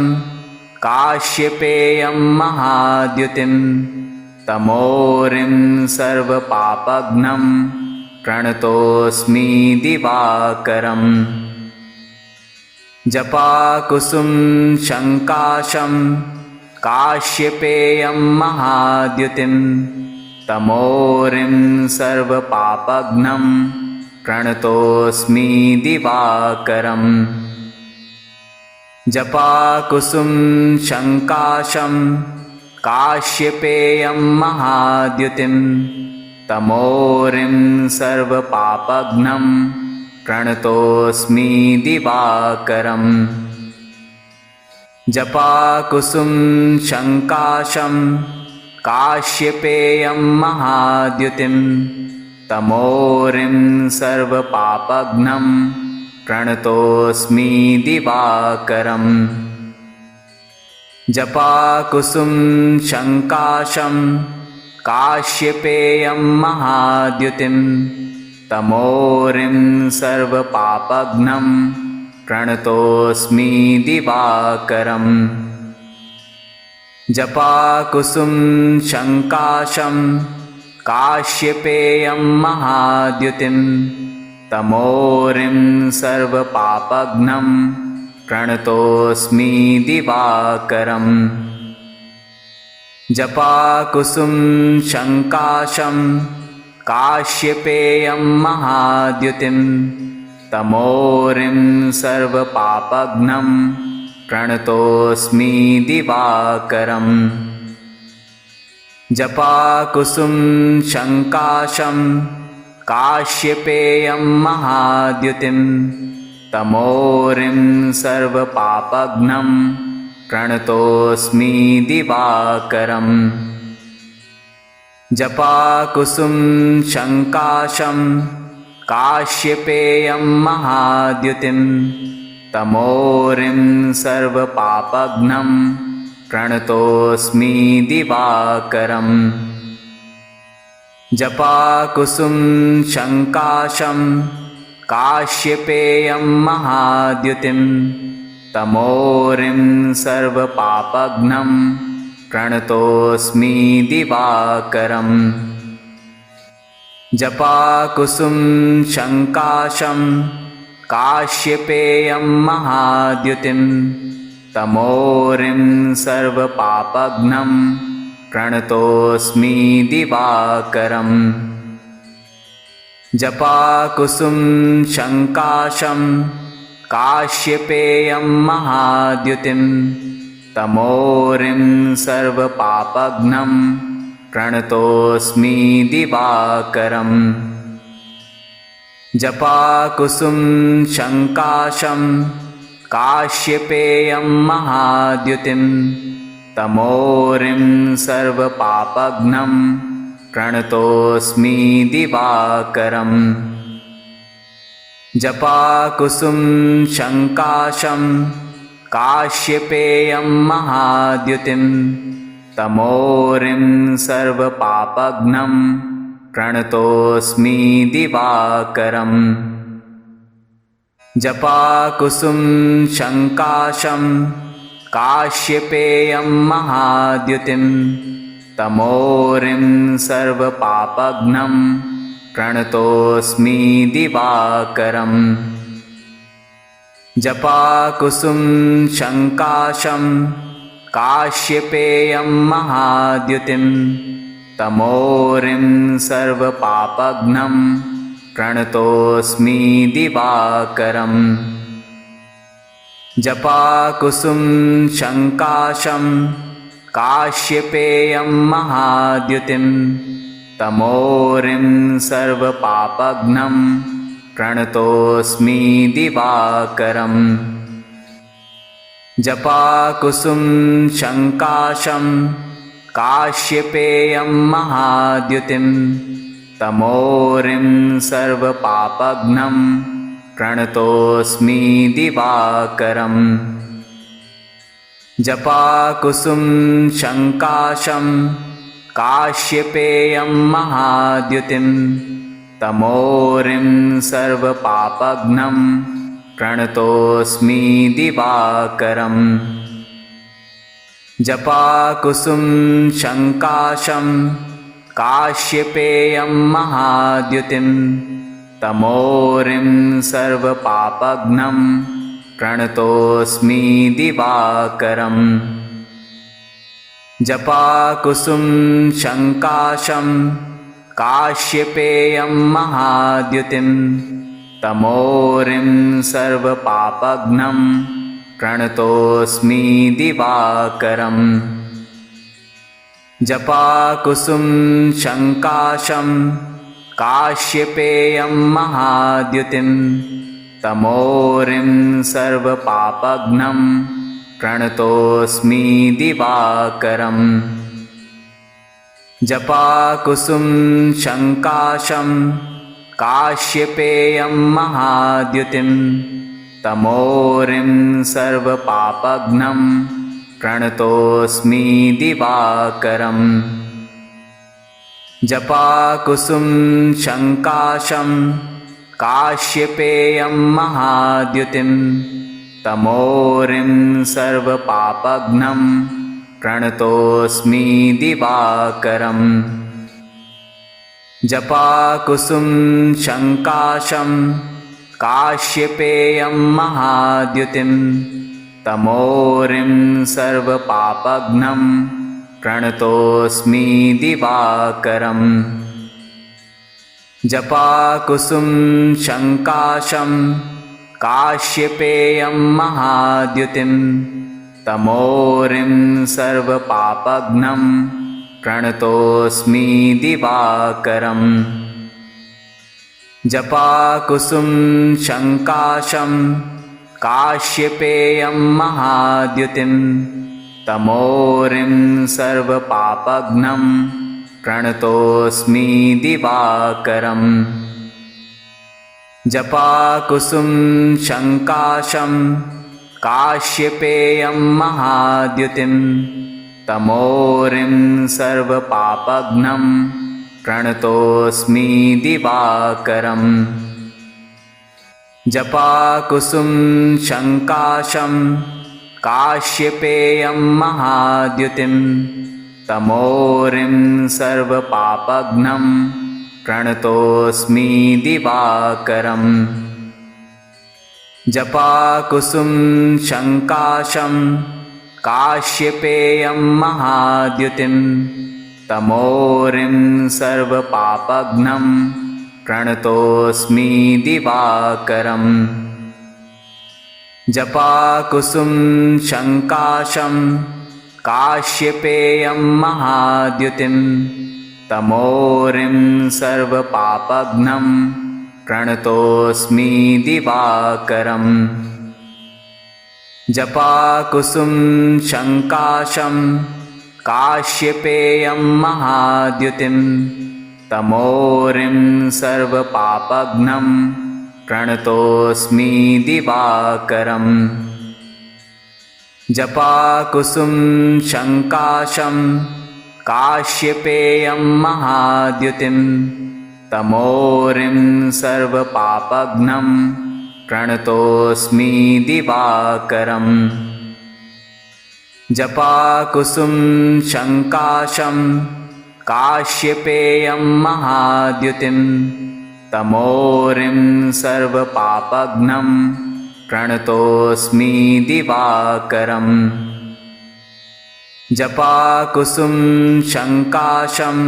काश्यपेयं महाद्युतिं तमोरिं सर्वपापघ्नं प्रणतोऽस्मि दिवाकरम् जपाकुसुम शङ्काशं काश्यपेयं महाद्युतिं तमोरिं सर्वपापघ्नं प्रणतोऽस्मि दिवाकरम् जपाकुसुम शङ्काशं काश्यपेयं महाद्युतिं तमोरिं सर्वपापघ्नं प्रणतोऽस्मि दिवाकरम् जपाकुसुम शङ्काशं काश्यपेयं महाद्युतिं तमोरिं सर्वपापघ्नं प्रणतोऽस्मि दिवाकरम् जपाकुसुम शङ्काशं काश्यपेयं महाद्युतिं तमोरिं सर्वपापघ्नं प्रणतोऽस्मि दिवाकरम् जपाकुसुम शङ्काशं काश्यपेयं महाद्युतिं तमोरिं सर्वपापघ्नं प्रणतोऽस्मि दिवाकरम् जपाकुसुम शङ्काशं काश्यपेयं महाद्युतिं तमोरिं सर्वपापघ्नं प्रणतोऽस्मि दिवाकरम् जपाकुसुम शङ्काशं काश्यपेयं महाद्युतिं तमोरिं सर्वपापघ्नं प्रणतोऽस्मि दिवाकरम् जपाकुसुम शङ्काशं काश्यपेयं महाद्युतिं तमोरिं सर्वपापघ्नं प्रणतोऽस्मि दिवाकरम् जपाकुसुम शङ्काशं काश्यपेयं महाद्युतिं तमोरिं सर्वपापघ्नं प्रणतोऽस्मि दिवाकरम् जपाकुसुम शङ्काशं काश्यपेयं महाद्युतिं तमोरिं सर्वपापघ्नं प्रणतोऽस्मि दिवाकरम् जपाकुसुम शङ्काशं काश्यपेयं महाद्युतिं तमोरिं सर्वपापघ्नं प्रणतोऽस्मि दिवाकरम् जपाकुसुम शङ्काशं काश्यपेयं महाद्युतिं तमोरिं सर्वपापघ्नं प्रणतोऽस्मि दिवाकरम् जपाकुसुम शङ्काशं काश्यपेयं महाद्युतिं तमोरिं सर्वपापघ्नं प्रणतोऽस्मि दिवाकरम् जपाकुसुम शङ्काशं काश्यपेयं महाद्युतिं तमोरिं सर्वपापघ्नं प्रणतोऽस्मि दिवाकरम् जपाकुसुम शङ्काशं काश्यपेयं महाद्युतिं तमोरिं सर्वपापघ्नं प्रणतोऽस्मि दिवाकरम् जपाकुसुम शङ्काशं काश्यपेयं महाद्युतिं तमोरिं सर्वपापघ्नं प्रणतोऽस्मि दिवाकरम् जपाकुसुम शङ्काशं काश्यपेयं महाद्युतिं तमोरिं सर्वपापघ्नं प्रणतोऽस्मि दिवाकरम् जपाकुसुम शङ्काशं काश्यपेयं महाद्युतिं तमोरिं सर्वपापघ्नं प्रणतोऽस्मि दिवाकरम् जपाकुसुम शङ्काशं काश्यपेयं महाद्युतिं तमोरिं सर्वपापघ्नं प्रणतोऽस्मि दिवाकरम् जपाकुसुम शङ्काशं काश्यपेयं महाद्युतिं तमोरिं सर्वपापघ्नं प्रणतोऽस्मि दिवाकरम् जपाकुसुम शङ्काशं काश्यपेयं महाद्युतिं तमोरिं सर्वपापघ्नं प्रणतोऽस्मि दिवाकरम् जपाकुसुम शङ्काशं काश्यपेयं महाद्युतिं तमोरिं सर्वपापघ्नं प्रणतोऽस्मि दिवाकरम् जपाकुसुम शङ्काशं काश्यपेयं महाद्युतिं तमोरिं सर्वपापघ्नं प्रणतोऽस्मि दिवाकरम् जपाकुसुम शङ्काशं काश्यपेयं महाद्युतिं तमोरिं सर्वपापघ्नं प्रणतोऽस्मि दिवाकरम् जपाकुसुम शङ्काशं काश्यपेयं महाद्युतिं तमोरिं सर्वपापघ्नं प्रणतोऽस्मि दिवाकरम् जपाकुसुम शङ्काशं काश्यपेयं महाद्युतिं तमोरिं सर्वपापघ्नं प्रणतोऽस्मि दिवाकरम् जपाकुसुम शङ्काशं काश्यपेयं महाद्युतिं तमोरिं सर्वपापघ्नं प्रणतोऽस्मि दिवाकरम् जपाकुसुम शङ्काशं काश्यपेयं महाद्युतिं तमोरिं सर्वपापघ्नं प्रणतोऽस्मि दिवाकरम् जपाकुसुम शङ्काशं काश्यपेयं महाद्युतिं तमोरिं सर्वपापघ्नं प्रणतोऽस्मि दिवाकरम् जपाकुसुम शङ्काशं काश्यपेयं महाद्युतिं तमोरिं सर्वपापघ्नं प्रणतोऽस्मि दिवाकरम् जपाकुसुम शङ्काशं काश्यपेयं महाद्युतिं तमोरिं सर्वपापघ्नं प्रणतोऽस्मि दिवाकरम् जपाकुसुम शङ्काशं काश्यपेयं महाद्युतिं तमोरिं सर्वपापघ्नं प्रणतोऽस्मि दिवाकरम् जपाकुसुम शङ्काशं काश्यपेयं महाद्युतिं तमोरिं सर्वपापघ्नं प्रणतोऽस्मि दिवाकरम् जपाकुसुम शङ्काशं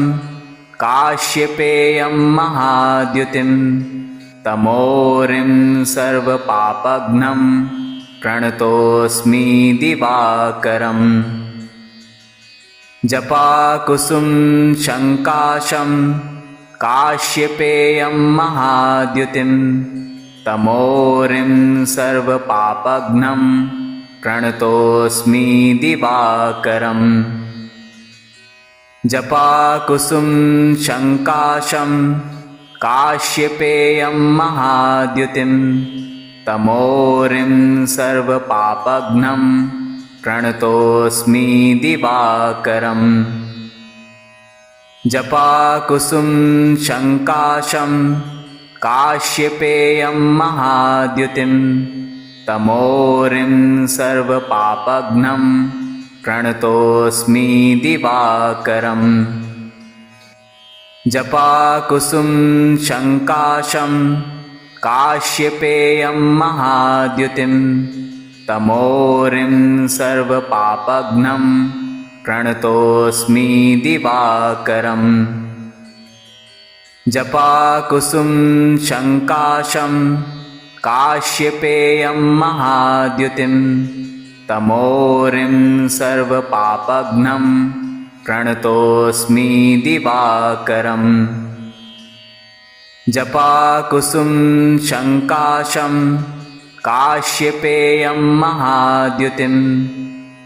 काश्यपेयं महाद्युतिं तमोरिं सर्वपापघ्नं प्रणतोऽस्मि दिवाकरम् जपाकुसुम शङ्काशं काश्यपेयं महाद्युतिं तमोरिं सर्वपापघ्नं प्रणतोऽस्मि दिवाकरम् जपाकुसुम शङ्काशं काश्यपेयं महाद्युतिं तमोरिं सर्वपापघ्नं प्रणतोऽस्मि दिवाकरम् जपाकुसुम शङ्काशं काश्यपेयं महाद्युतिं तमोरिं सर्वपापघ्नं प्रणतोऽस्मि दिवाकरम् जपाकुसुम शङ्काशं काश्यपेयं महाद्युतिं तमोरिं सर्वपापघ्नं प्रणतोऽस्मि दिवाकरम् जपाकुसुम शङ्काशं काश्यपेयं महाद्युतिं तमोरिं सर्वपापघ्नं प्रणतोऽस्मि दिवाकरम् जपाकुसुम शङ्काशं काश्यपेयं महाद्युतिं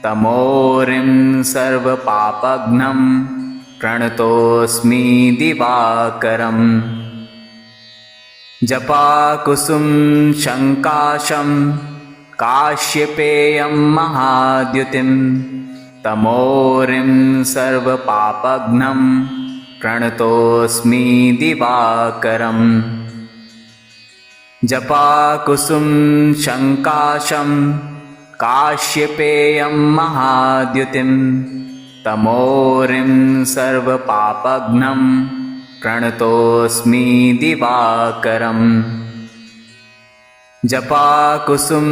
तमोरिं सर्वपापघ्नं प्रणतोऽस्मि दिवाकरम् जपाकुसुम शङ्काशं काश्यपेयं महाद्युतिं तमोरिं सर्वपापघ्नं प्रणतोऽस्मि दिवाकरम् जपाकुसुम शङ्काशं काश्यपेयं महाद्युतिं तमोरिं सर्वपापघ्नं प्रणतोऽस्मि दिवाकरम् जपाकुसुम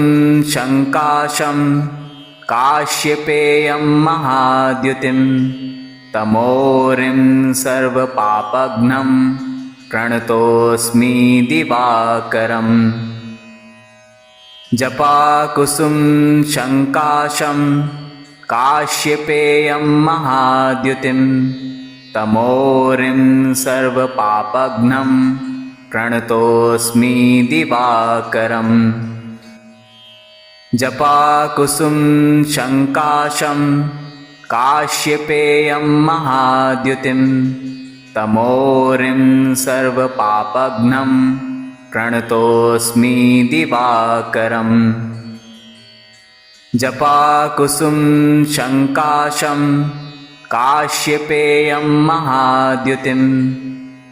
शङ्काशं काश्यपेयं महाद्युतिं तमोरिं सर्वपापघ्नं प्रणतोऽस्मि दिवाकरम् जपाकुसुम शङ्काशं काश्यपेयं महाद्युतिं तमोरिं सर्वपापघ्नं प्रणतोऽस्मि दिवाकरम् जपाकुसुम शङ्काशं काश्यपेयं महाद्युतिं तमोरिं सर्वपापघ्नं प्रणतोऽस्मि दिवाकरम् जपाकुसुम शङ्काशं काश्यपेयं महाद्युतिं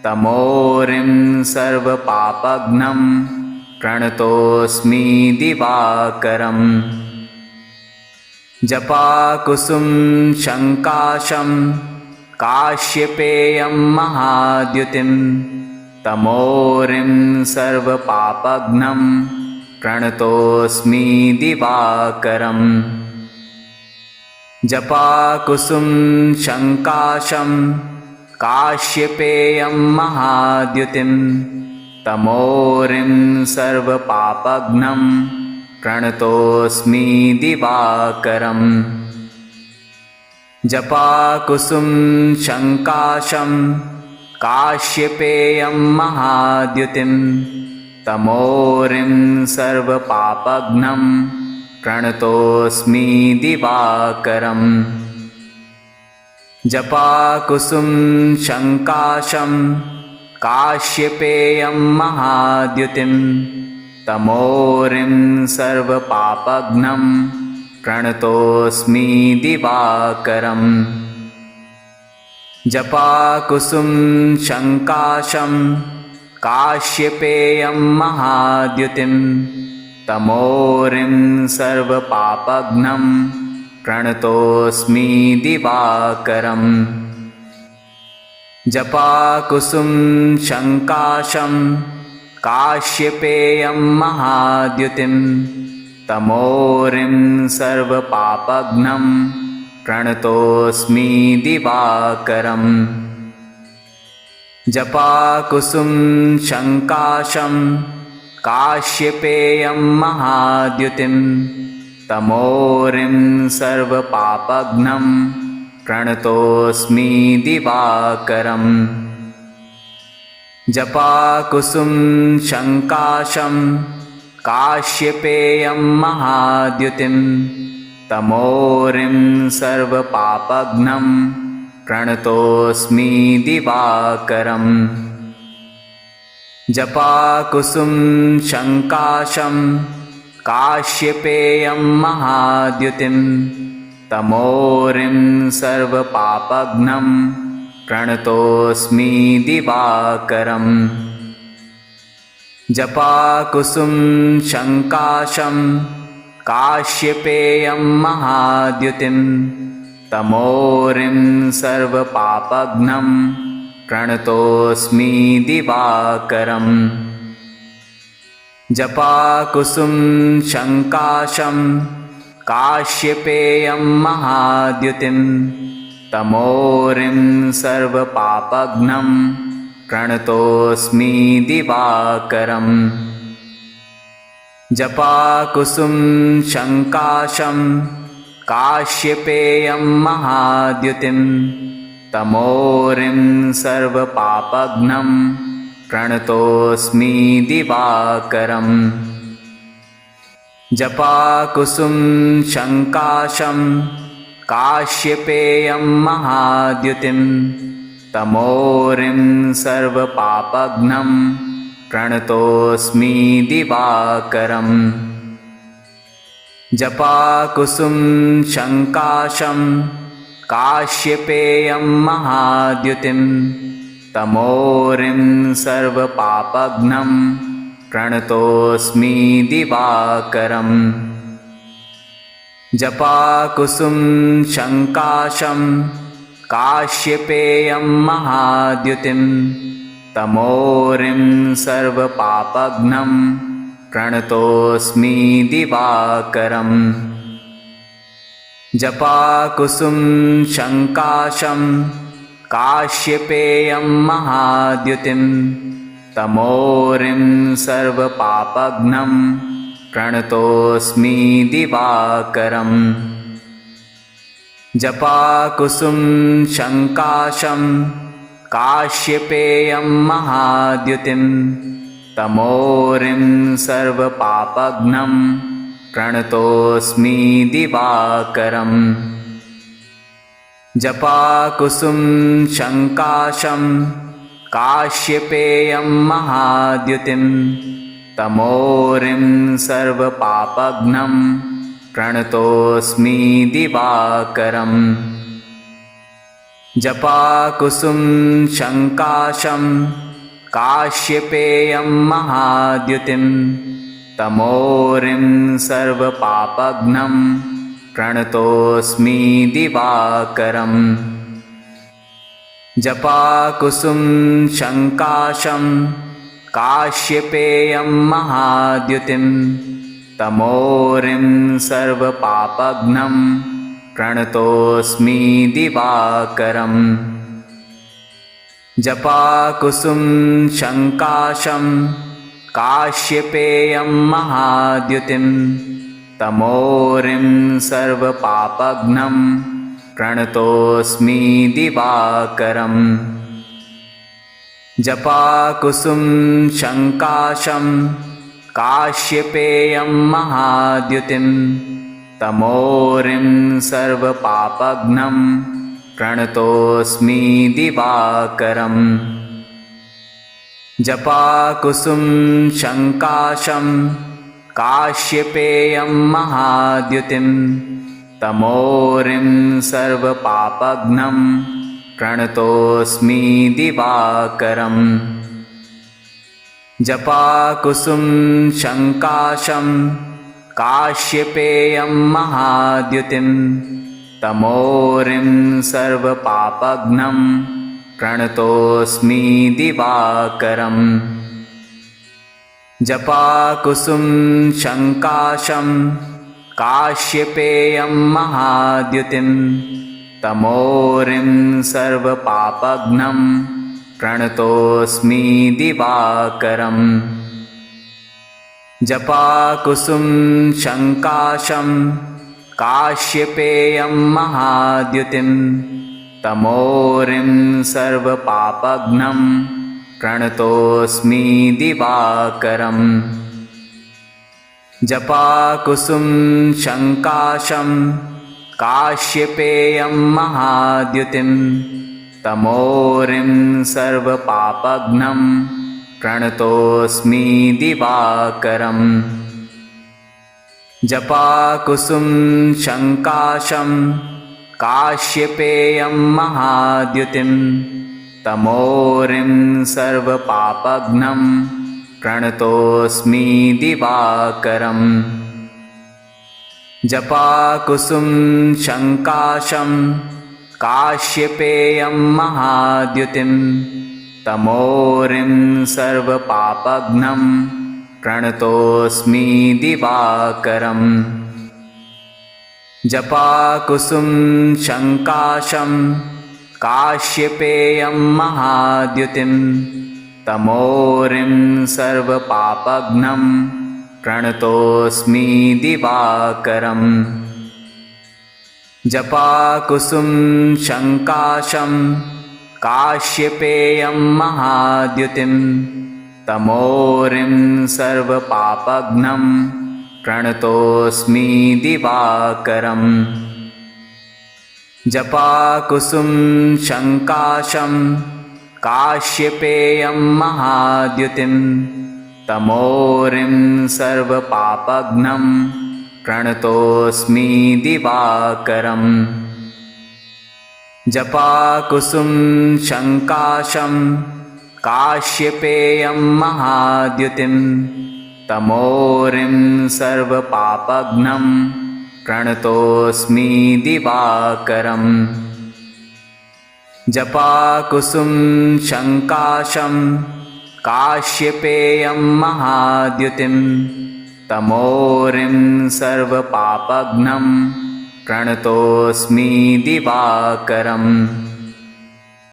तमोरिं सर्वपापघ्नं प्रणतोऽस्मि दिवाकरम् जपाकुसुम शङ्काशं काश्यपेयं महाद्युतिं तमोरिं सर्वपापघ्नं प्रणतोऽस्मि दिवाकरम् जपाकुसुम शङ्काशं काश्यपेयं महाद्युतिं तमोरिं सर्वपापघ्नं प्रणतोऽस्मि दिवाकरम् जपाकुसुम शङ्काशं काश्यपेयं महाद्युतिं तमोरिं सर्वपापघ्नं प्रणतोऽस्मि दिवाकरम् जपाकुसुम शङ्काशं काश्यपेयं महाद्युतिं तमोरिं सर्वपापघ्नं प्रणतोऽस्मि दिवाकरम् जपाकुसुम शङ्काशं काश्यपेयं महाद्युतिं तमोरिं सर्वपापघ्नं प्रणतोऽस्मि दिवाकरम् जपाकुसुम शङ्काशं काश्यपेयं महाद्युतिं तमोरिं सर्वपापघ्नं प्रणतोऽस्मि दिवाकरम् जपाकुसुम शङ्काशं काश्यपेयं महाद्युतिं तमोरिं सर्वपापघ्नं प्रणतोऽस्मि दिवाकरम् जपाकुसुम शङ्काशं काश्यपेयं महाद्युतिं तमोरिं सर्वपापघ्नं प्रणतोऽस्मि दिवाकरम् जपाकुसुम शङ्काशं काश्यपेयं महाद्युतिं तमोरिं सर्वपापघ्नं प्रणतोऽस्मि दिवाकरम् जपाकुसुम शङ्काशं काश्यपेयं महाद्युतिं तमोरिं सर्वपापघ्नं प्रणतोऽस्मि दिवाकरम् जपाकुसुम शङ्काशं काश्यपेयं महाद्युतिं तमोरिं सर्वपापघ्नं प्रणतोऽस्मि दिवाकरम् जपाकुसुम शङ्काशं काश्यपेयं महाद्युतिं तमोरिं सर्वपापघ्नं प्रणतोऽस्मि दिवाकरम् जपाकुसुम शङ्काशं काश्यपेयं महाद्युतिं तमोरिं सर्वपापघ्नं प्रणतोऽस्मि दिवाकरम् जपाकुसुम शङ्काशं काश्यपेयं महाद्युतिं तमोरिं सर्वपापघ्नं प्रणतोऽस्मि दिवाकरम् जपाकुसुम शङ्काशं काश्यपेयं महाद्युतिं तमोरिं सर्वपापघ्नं प्रणतोऽस्मि दिवाकरम् जपाकुसुम शङ्काशं काश्यपेयं महाद्युतिं तमोरिं सर्वपापघ्नं प्रणतोऽस्मि दिवाकरम् जपाकुसुम शङ्काशं काश्यपेयं महाद्युतिं तमोरिं सर्वपापघ्नं प्रणतोऽस्मि दिवाकरम् जपाकुसुम शङ्काशं काश्यपेयं महाद्युतिं तमोरिं सर्वपापघ्नं प्रणतोऽस्मि दिवाकरम् जपाकुसुम शङ्काशं काश्यपेयं महाद्युतिं तमोरिं सर्वपापघ्नं प्रणतोऽस्मि दिवाकरम् जपाकुसुम शङ्काशं काश्यपेयं महाद्युतिं तमोरिं सर्वपापघ्नं प्रणतोऽस्मि दिवाकरम् जपाकुसुम शङ्काशं काश्यपेयं महाद्युतिं तमोरिं सर्वपापघ्नं प्रणतोऽस्मि दिवाकरम् जपाकुसुम शङ्काशं काश्यपेयं महाद्युतिं तमोरिं सर्वपापघ्नं प्रणतोऽस्मि दिवाकरम् जपाकुसुम शङ्काशं काश्यपेयं महाद्युतिं तमोरिं सर्वपापघ्नं प्रणतोऽस्मि दिवाकरम् जपाकुसुम शङ्काशं काश्यपेयं महाद्युतिं तमोरिं सर्वपापघ्नं प्रणतोऽस्मि दिवाकरम् जपाकुसुम शङ्काशं काश्यपेयं महाद्युतिं तमोरिं सर्वपापघ्नं प्रणतोऽस्मि दिवाकरम् जपाकुसुम शङ्काशं काश्यपेयं महाद्युतिं तमोरिं सर्वपापघ्नं प्रणतोऽस्मि दिवाकरम् जपाकुसुम शङ्काशं काश्यपेयं महाद्युतिं तमोरिं सर्वपापघ्नं प्रणतोऽस्मि दिवाकरम् जपाकुसुम शङ्काशं काश्यपेयं महाद्युतिं तमोरिं सर्वपापघ्नं प्रणतोऽस्मि दिवाकरम् जपाकुसुम शङ्काशं काश्यपेयं महाद्युतिं तमोरिं सर्वपापघ्नं प्रणतोऽस्मि दिवाकरम् जपाकुसुम शङ्काशं काश्यपेयं महाद्युतिं तमोरिं सर्वपापघ्नं प्रणतोऽस्मि दिवाकरम् जपाकुसुम शङ्काशं काश्यपेयं महाद्युतिं तमोरिं सर्वपापघ्नं प्रणतोऽस्मि दिवाकरम् जपाकुसुम शङ्काशं काश्यपेयं महाद्युतिं तमोरिं सर्वपापघ्नं प्रणतोऽस्मि दिवाकरम् जपाकुसुम शङ्काशं काश्यपेयं महाद्युतिं तमोरिं सर्वपापघ्नं प्रणतोऽस्मि दिवाकरम् जपाकुसुम शङ्काशं काश्यपेयं महाद्युतिं तमोरिं सर्वपापघ्नं प्रणतोऽस्मि दिवाकरम्